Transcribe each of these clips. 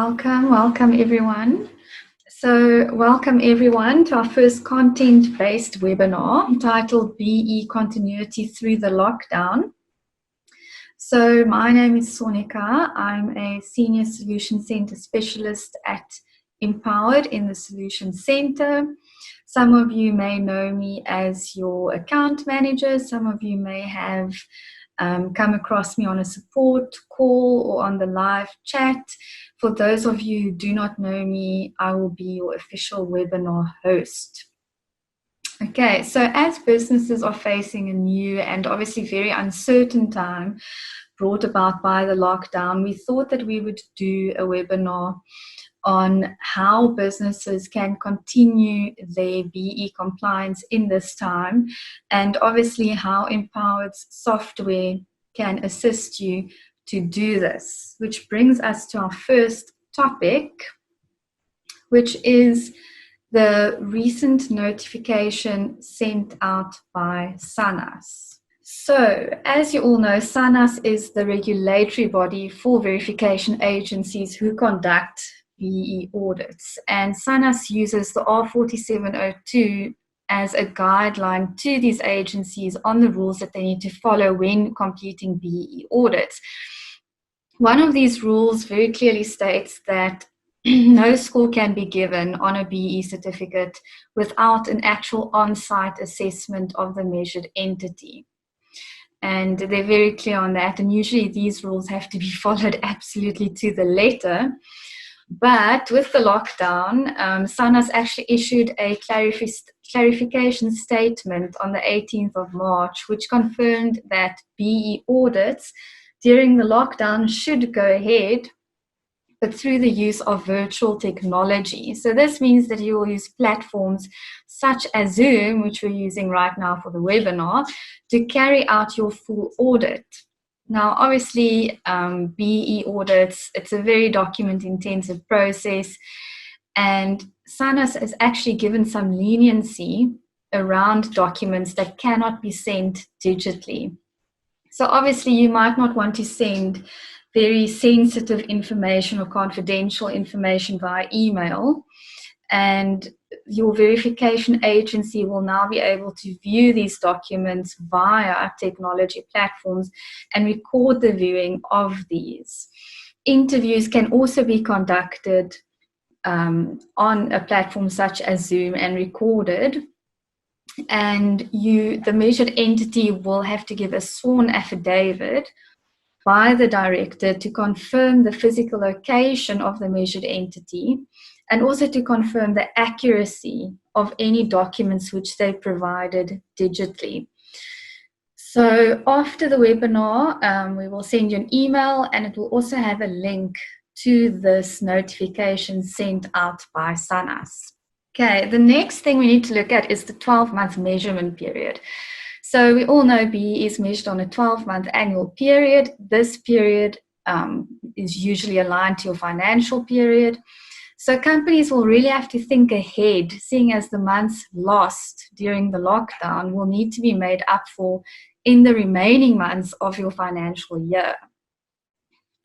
Welcome everyone. Welcome everyone to our first content-based webinar entitled BE Continuity Through the Lockdown. So my name is Sonnika. I'm a Senior Solution Center Specialist at Mpowered in the Solution Center. Some of you may know me as your account manager. Some of you may have come across me on a support call or on the live chat. For those of you who do not know me, I will be your official webinar host. Okay, so as businesses are facing a new and obviously very uncertain time brought about by the lockdown, we thought that we would do a webinar on how businesses can continue their BE compliance in this time, and obviously how Mpowered's software can assist you to do this, which brings us to our first topic, which is the recent notification sent out by SANAS. So, as you all know, SANAS is the regulatory body for verification agencies who conduct BE audits, and SANAS uses the R4702 as a guideline to these agencies on the rules that they need to follow when completing BE audits. One of these rules very clearly states that no score can be given on a BE certificate without an actual on-site assessment of the measured entity. And they're very clear on that, and usually these rules have to be followed absolutely to the letter. But with the lockdown, SANAS actually issued a clarification statement on the 18th of March, which confirmed that BE audits during the lockdown should go ahead, but through the use of virtual technology. So this means that you will use platforms such as Zoom, which we're using right now for the webinar, to carry out your full audit. Now, obviously, BE audits, it's a very document-intensive process, and SANAS has actually given some leniency around documents that cannot be sent digitally. So obviously, you might not want to send very sensitive information or confidential information via email, and your verification agency will now be able to view these documents via technology platforms and record the viewing of these. Interviews can also be conducted on a platform such as Zoom and recorded. And the measured entity will have to give a sworn affidavit by the director to confirm the physical location of the measured entity, and also to confirm the accuracy of any documents which they provided digitally. So after the webinar, we will send you an email, and it will also have a link to this notification sent out by SANAS. Okay, the next thing we need to look at is the 12-month measurement period. So we all know BE is measured on a 12-month annual period. This period is usually aligned to your financial period. So companies will really have to think ahead, seeing as the months lost during the lockdown will need to be made up for in the remaining months of your financial year.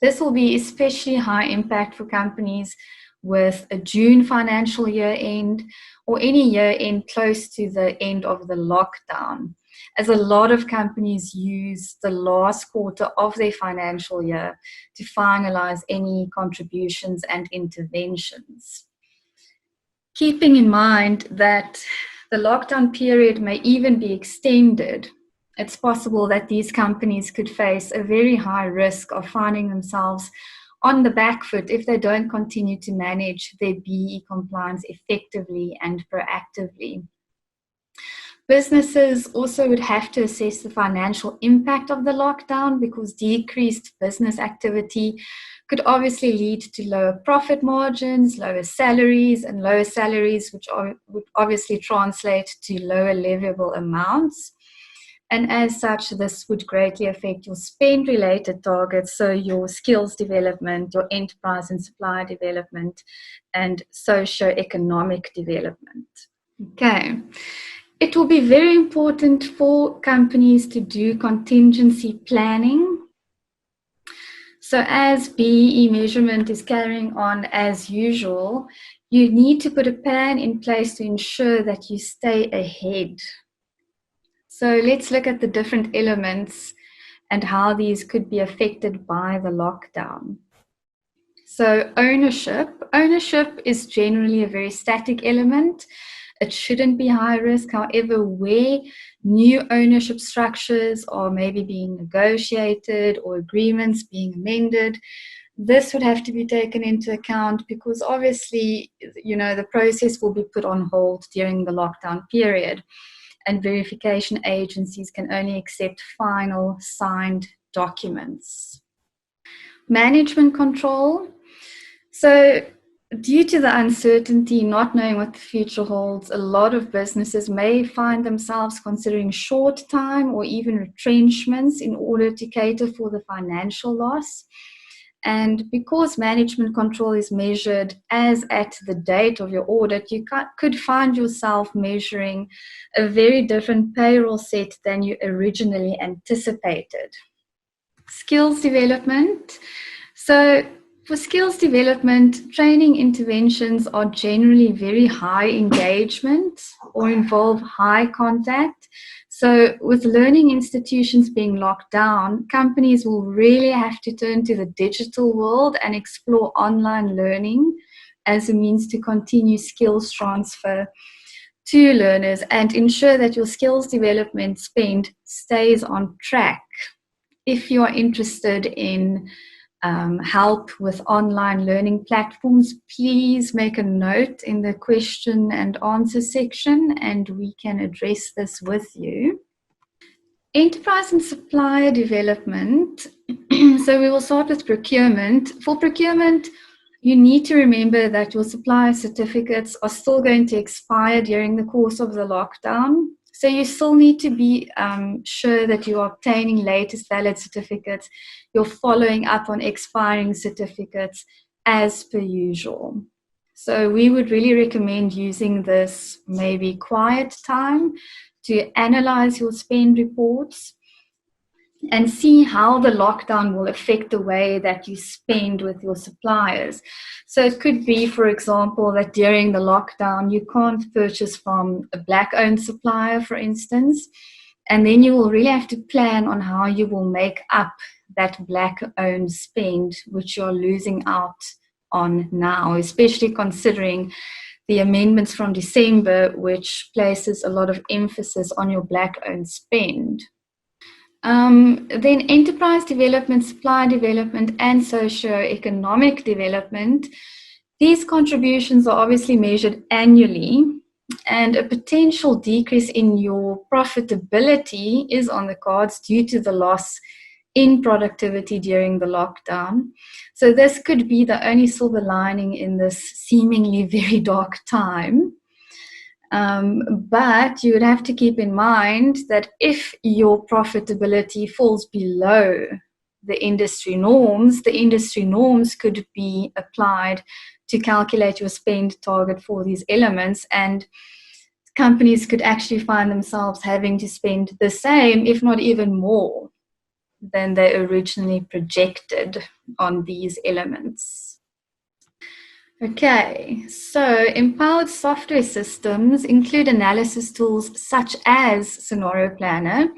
This will be especially high impact for companies with a June financial year end or any year end close to the end of the lockdown, as a lot of companies use the last quarter of their financial year to finalize any contributions and interventions. Keeping in mind that the lockdown period may even be extended, it's possible that these companies could face a very high risk of finding themselves on the back foot if they don't continue to manage their BE compliance effectively and proactively. Businesses also would have to assess the financial impact of the lockdown, because decreased business activity could obviously lead to lower profit margins, lower salaries, and lower salaries which would obviously translate to lower leviable amounts. And as such, this would greatly affect your spend-related targets, so your skills development, your enterprise and supply development, and socio-economic development. Okay. It will be very important for companies to do contingency planning. So as BEE measurement is carrying on as usual, you need to put a plan in place to ensure that you stay ahead. So let's look at the different elements and how these could be affected by the lockdown. So ownership is generally a very static element. It shouldn't be high risk. However, where new ownership structures are maybe being negotiated or agreements being amended, this would have to be taken into account, because obviously, the process will be put on hold during the lockdown period, and verification agencies can only accept final signed documents. Management control. So due to the uncertainty, not knowing what the future holds, a lot of businesses may find themselves considering short time or even retrenchments in order to cater for the financial loss. And because management control is measured as at the date of your audit, you could find yourself measuring a very different payroll set than you originally anticipated. Skills development. So for skills development, training interventions are generally very high engagement or involve high contact. So with learning institutions being locked down, companies will really have to turn to the digital world and explore online learning as a means to continue skills transfer to learners and ensure that your skills development spend stays on track. If you are interested in help with online learning platforms, please make a note in the question and answer section and we can address this with you. Enterprise and supplier development. So we will start with procurement. For procurement, you need to remember that your supplier certificates are still going to expire during the course of the lockdown. So you still need to be sure that you are obtaining latest valid certificates. You're following up on expiring certificates as per usual. So we would really recommend using this maybe quiet time to analyze your spend reports and see how the lockdown will affect the way that you spend with your suppliers. So it could be, for example, that during the lockdown, you can't purchase from a Black-owned supplier, for instance, and then you will really have to plan on how you will make up that Black-owned spend, which you're losing out on now, especially considering the amendments from December, which places a lot of emphasis on your Black-owned spend. Then enterprise development, supply development, and socio-economic development. These contributions are obviously measured annually, and a potential decrease in your profitability is on the cards due to the loss in productivity during the lockdown. So this could be the only silver lining in this seemingly very dark time. But you would have to keep in mind that if your profitability falls below the industry norms could be applied to calculate your spend target for these elements, and companies could actually find themselves having to spend the same, if not even more, than they originally projected on these elements. Okay, so empowered software systems include analysis tools such as Scenario Planner,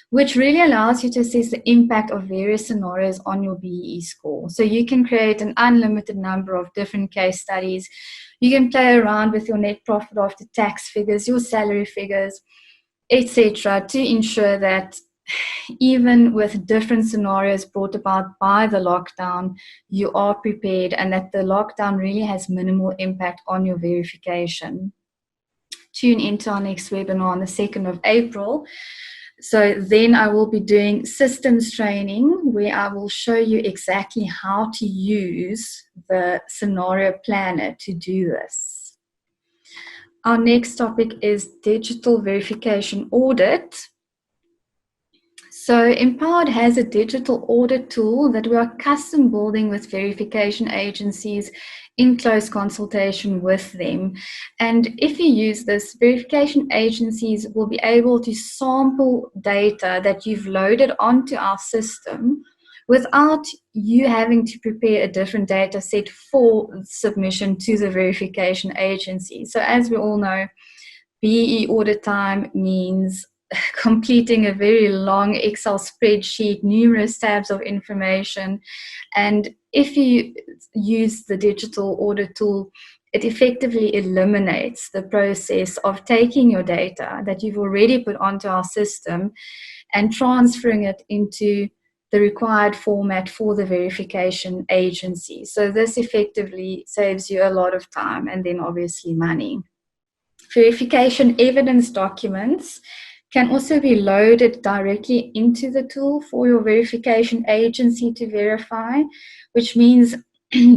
which really allows you to assess the impact of various scenarios on your BEE score. So you can create an unlimited number of different case studies. You can play around with your net profit after tax figures, your salary figures, etc., to ensure that even with different scenarios brought about by the lockdown, you are prepared and that the lockdown really has minimal impact on your verification. Tune into our next webinar on the 2nd of April. So then I will be doing systems training where I will show you exactly how to use the scenario planner to do this. Our next topic is digital verification audit. So Mpowered has a digital audit tool that we are custom building with verification agencies in close consultation with them. And if you use this, verification agencies will be able to sample data that you've loaded onto our system without you having to prepare a different data set for submission to the verification agency. So as we all know, BE audit time means completing a very long Excel spreadsheet, numerous tabs of information. And if you use the digital audit tool, it effectively eliminates the process of taking your data that you've already put onto our system and transferring it into the required format for the verification agency. So this effectively saves you a lot of time and then obviously money. Verification evidence documents can also be loaded directly into the tool for your verification agency to verify, which means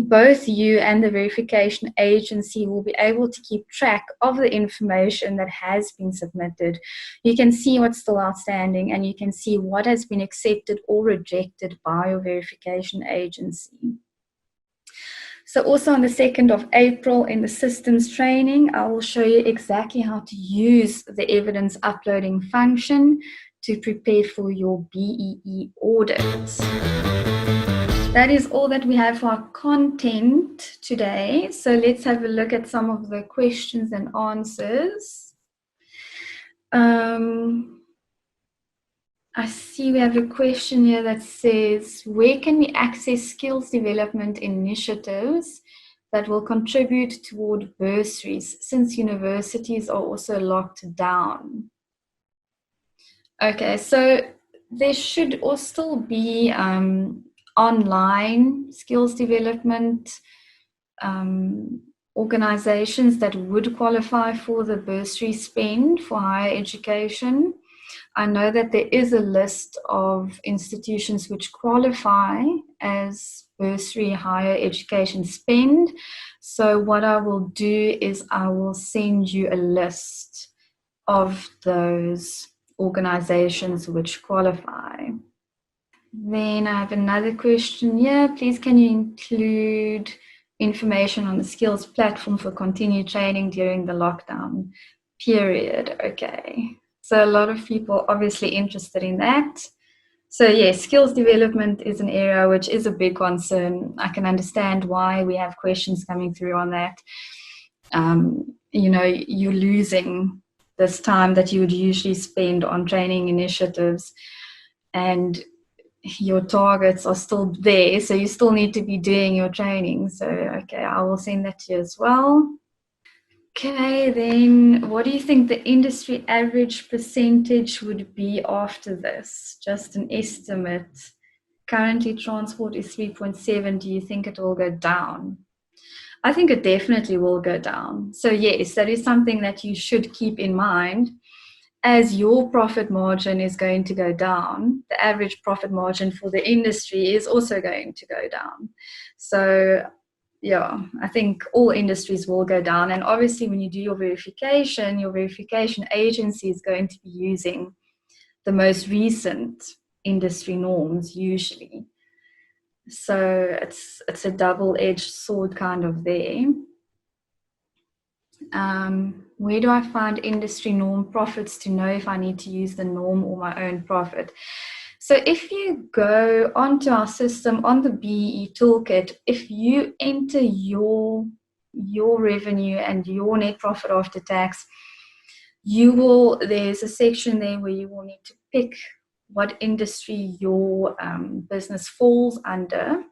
both you and the verification agency will be able to keep track of the information that has been submitted. You can see what's still outstanding and you can see what has been accepted or rejected by your verification agency. So also on the 2nd of April in the systems training, I will show you exactly how to use the evidence uploading function to prepare for your BEE audit. That is all that we have for our content today. So let's have a look at some of the questions and answers. I see we have a question here that says, where can we access skills development initiatives that will contribute toward bursaries since universities are also locked down? Okay, so there should also still be online skills development organizations that would qualify for the bursary spend for higher education. I know that there is a list of institutions which qualify as bursary higher education spend. So what I will do is I will send you a list of those organizations which qualify. Then I have another question here. Please can you include information on the skills platform for continued training during the lockdown period? Okay. So a lot of people obviously interested in that. So yes, skills development is an area which is a big concern. I can understand why we have questions coming through on that. You know, you're losing this time that you would usually spend on training initiatives, and your targets are still there, so you still need to be doing your training. So okay, I will send that to you as well. Okay, then what do you think the industry average percentage would be after this? Just an estimate. Currently transport is 3.7. Do you think it will go down? I think it definitely will go down. So yes, that is something that you should keep in mind. As your profit margin is going to go down, the average profit margin for the industry is also going to go down. So yeah, I think all industries will go down. And obviously when you do your verification agency is going to be using the most recent industry norms usually. So it's a double-edged sword kind of there. Where do I find industry norm profits to know if I need to use the norm or my own profit? So if you go onto our system on the BEE toolkit, if you enter your revenue and your net profit after tax, there's a section there where you will need to pick what industry your business falls under.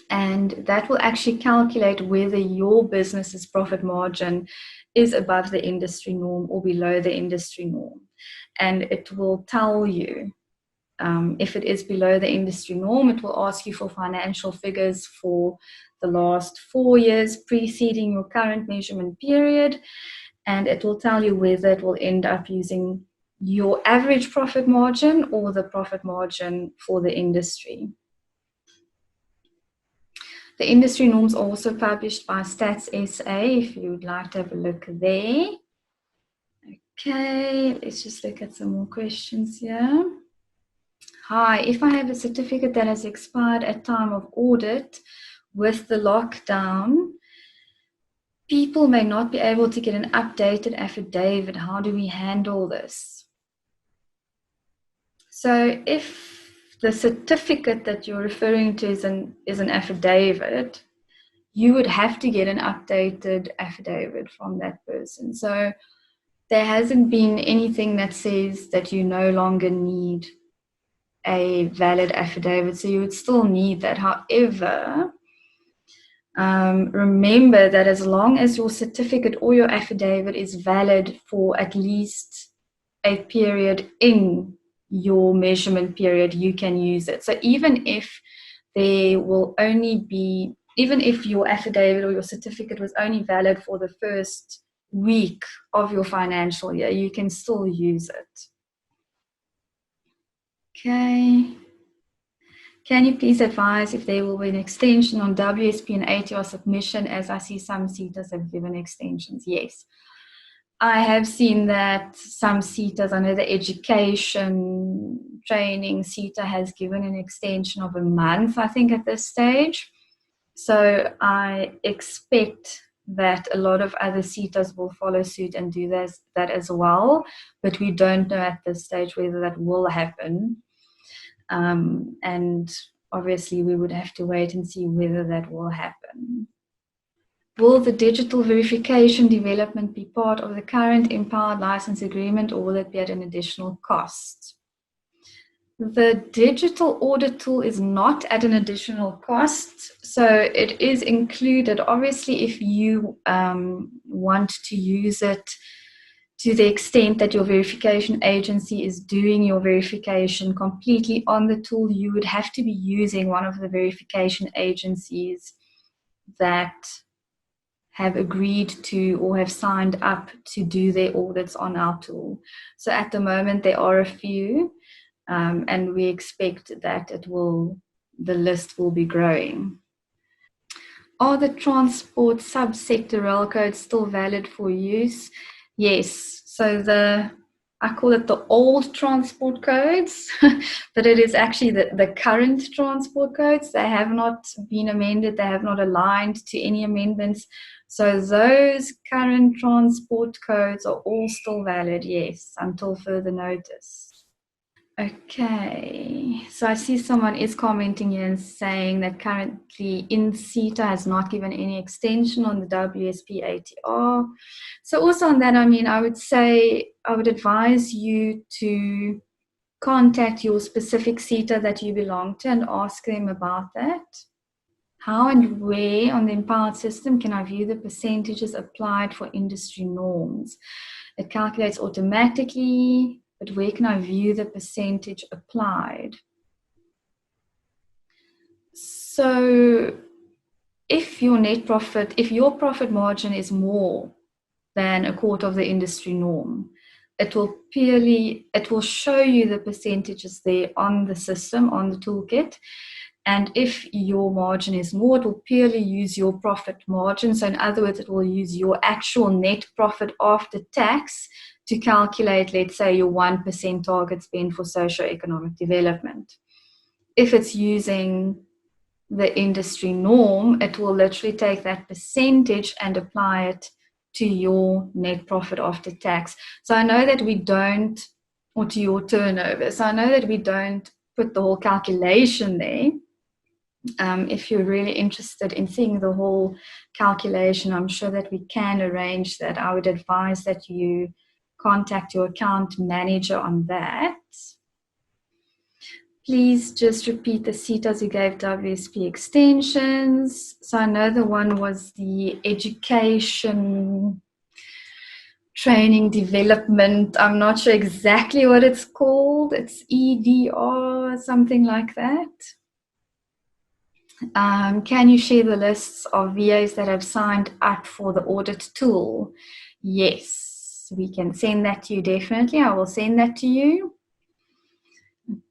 And that will actually calculate whether your business's profit margin is above the industry norm or below the industry norm. And it will tell you if it is below the industry norm. It will ask you for financial figures for the last 4 years preceding your current measurement period. And it will tell you whether it will end up using your average profit margin or the profit margin for the industry. The industry norms are also published by Stats SA if you would like to have a look there. Okay, let's just look at some more questions here. Hi, if I have a certificate that has expired at time of audit with the lockdown, people may not be able to get an updated affidavit. How do we handle this? So if the certificate that you're referring to is an affidavit, you would have to get an updated affidavit from that person. So there hasn't been anything that says that you no longer need a valid affidavit, so you would still need that. However, remember that as long as your certificate or your affidavit is valid for at least a period in your measurement period, you can use it. So even if your affidavit or your certificate was only valid for the first week of your financial year, you can still use it. Okay. Can you please advise if there will be an extension on WSP and ATR submission, as I see some SETAs have given extensions? Yes. I have seen that some SETAs, I know the education training SETA has given an extension of a month, I think, at this stage. So I expect that a lot of other SETAs will follow suit and do that as well, but we don't know at this stage whether that will happen. And obviously we would have to wait and see whether that will happen. Will the digital verification development be part of the current Mpowered license agreement, or will it be at an additional cost? The digital audit tool is not at an additional cost, so it is included. Obviously, if you want to use it to the extent that your verification agency is doing your verification completely on the tool, you would have to be using one of the verification agencies that have agreed to or have signed up to do their audits on our tool. So at the moment, there are a few, and we expect that the list will be growing. Are the transport subsector rail codes still valid for use? Yes. So I call it the old transport codes, but it is actually the current transport codes. They have not been amended. They have not aligned to any amendments. So those current transport codes are all still valid, yes, until further notice. Okay, so I see someone is commenting here and saying that currently SETA has not given any extension on the WSP ATR. So also on that, I would advise you to contact your specific SETA that you belong to and ask them about that. How and where on the Mpowered system can I view the percentages applied for industry norms? It calculates automatically, but where can I view the percentage applied? So if your profit margin is more than a quarter of the industry norm, it will show you the percentages there on the system, on the toolkit. And if your margin is more, it will purely use your profit margin. So in other words, it will use your actual net profit after tax to calculate, let's say, your 1% target spend for socioeconomic development. If it's using the industry norm, it will literally take that percentage and apply it to your net profit after tax. So I know that we don't, or to your turnover. So I know that we don't put the whole calculation there. If you're really interested in seeing the whole calculation, I'm sure that we can arrange that. I would advise that you contact your account manager on that. Please just repeat the SETAs you gave WSP extensions. So I know the one was the education training development. I'm not sure exactly what it's called. It's EDR, something like that. Can you share the lists of VAs that have signed up for the audit tool? Yes, we can send that to you, definitely. I will send that to you.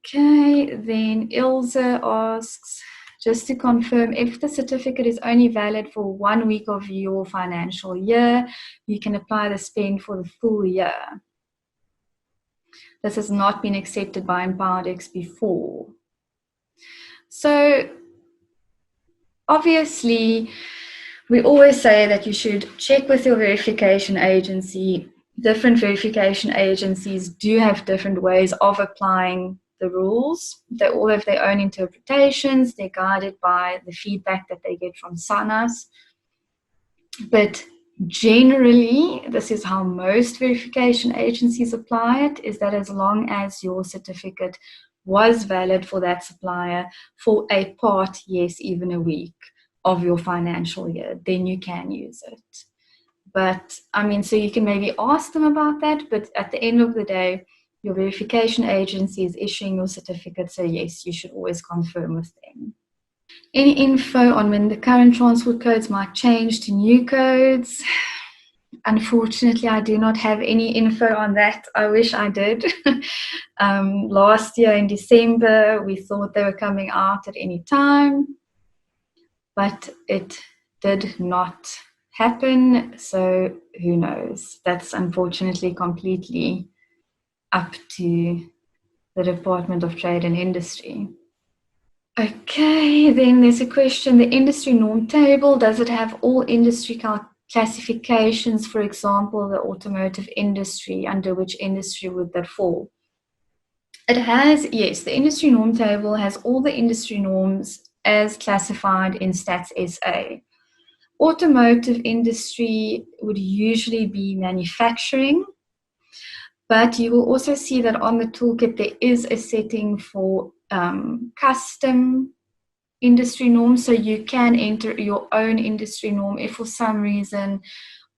Okay, then Ilse asks, just to confirm, if the certificate is only valid for 1 week of your financial year, you can apply the spend for the full year. This has not been accepted by Mpowered before. So obviously, we always say that you should check with your verification agency. Different verification agencies do have different ways of applying the rules. They all have their own interpretations. They're guided by the feedback that they get from SANAs. But generally, this is how most verification agencies apply it, is that as long as your certificate was valid for that supplier for a part, yes, even a week of your financial year, then you can use it. But I mean, so you can maybe ask them about that, but at the end of the day, your verification agency is issuing your certificate, so yes, you should always confirm with them. Any info on when the current transport codes might change to new codes? Unfortunately, I do not have any info on that. I wish I did. Last year in December, we thought they were coming out at any time, but it did not happen. So who knows? That's unfortunately completely up to the Department of Trade and Industry. Okay, then there's a question. The industry norm table, does it have all industry classifications? For example, the automotive industry, under which industry would that fall? It has, yes, the industry norm table has all the industry norms as classified in Stats SA. Automotive industry would usually be manufacturing, but you will also see that on the toolkit there is a setting for custom industry norm, so you can enter your own industry norm if for some reason,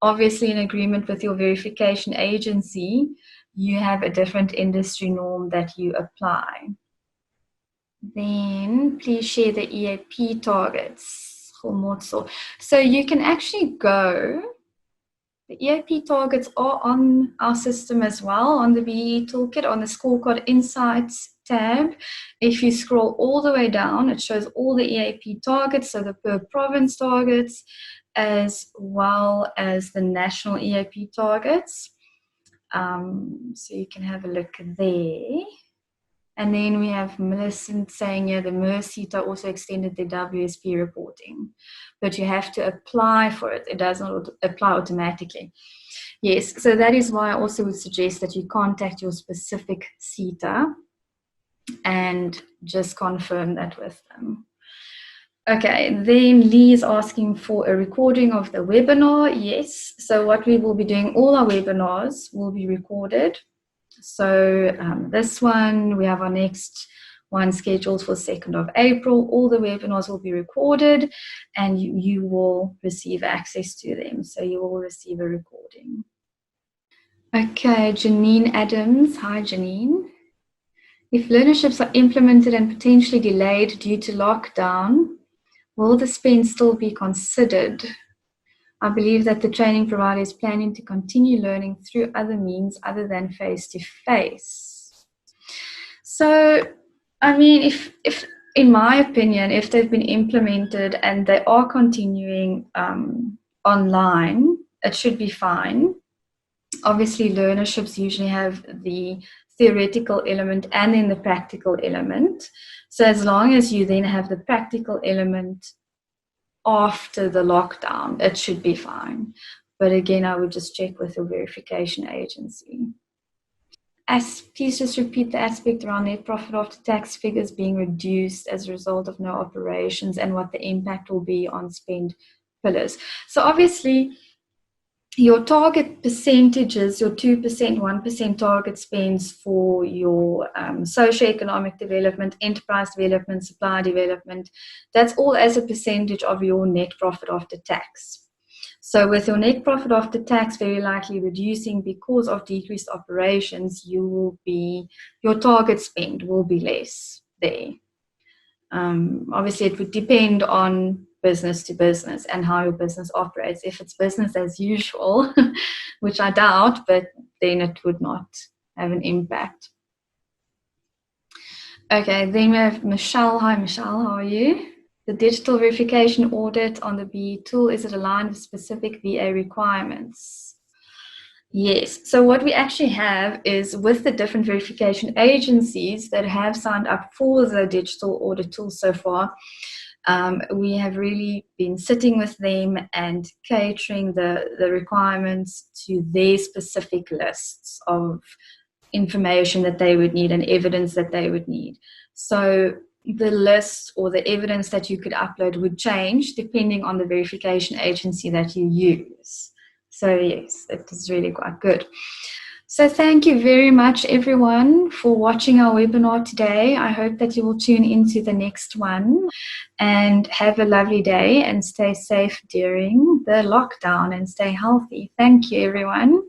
obviously in agreement with your verification agency, you have a different industry norm that you apply. Then please share the EAP targets. So you can actually go, the EAP targets are on our system as well, on the BBEE toolkit, on the scorecard insights tab. If you scroll all the way down, it shows all the EAP targets, so the per province targets, as well as the national EAP targets. So you can have a look there. And then we have Millicent saying, yeah, the MERSITA also extended their WSP reporting, but you have to apply for it. It does not apply automatically. Yes, so that is why I also would suggest that you contact your specific CETA and just confirm that with them. Okay, then Lee is asking for a recording of the webinar. Yes, so what we will be doing, all our webinars will be recorded. So this one, we have our next one scheduled for 2nd of April. All the webinars will be recorded and you will receive access to them. So you will receive a recording. Okay, Janine Adams. Hi, Janine. If learnerships are implemented and potentially delayed due to lockdown, will the spend still be considered? I believe that the training provider is planning to continue learning through other means other than face-to-face. So, I mean, if in my opinion, if they've been implemented and they are continuing online, it should be fine. Obviously, learnerships usually have the theoretical element and then the practical element. So as long as you then have the practical element after the lockdown, it should be fine. But again, I would just check with the verification agency. Please just repeat the aspect around net profit after tax figures being reduced as a result of no operations and what the impact will be on spend pillars. So obviously, your target percentages, your 2%, 1% target spends for your socioeconomic development, enterprise development, supply development, that's all as a percentage of your net profit after tax. So with your net profit after tax very likely reducing because of decreased operations, your target spend will be less there. Obviously, it would depend on business to business and how your business operates. If it's business as usual, which I doubt, but then it would not have an impact. Okay, then we have Michelle. Hi, Michelle, how are you? The digital verification audit on the BE tool, is it aligned with specific VA requirements? Yes, so what we actually have is with the different verification agencies that have signed up for the digital audit tool so far, we have really been sitting with them and catering the requirements to their specific lists of information that they would need and evidence that they would need. So the list or the evidence that you could upload would change depending on the verification agency that you use. So yes, it is really quite good. So thank you very much, everyone, for watching our webinar today. I hope that you will tune into the next one, and have a lovely day and stay safe during the lockdown and stay healthy. Thank you, everyone.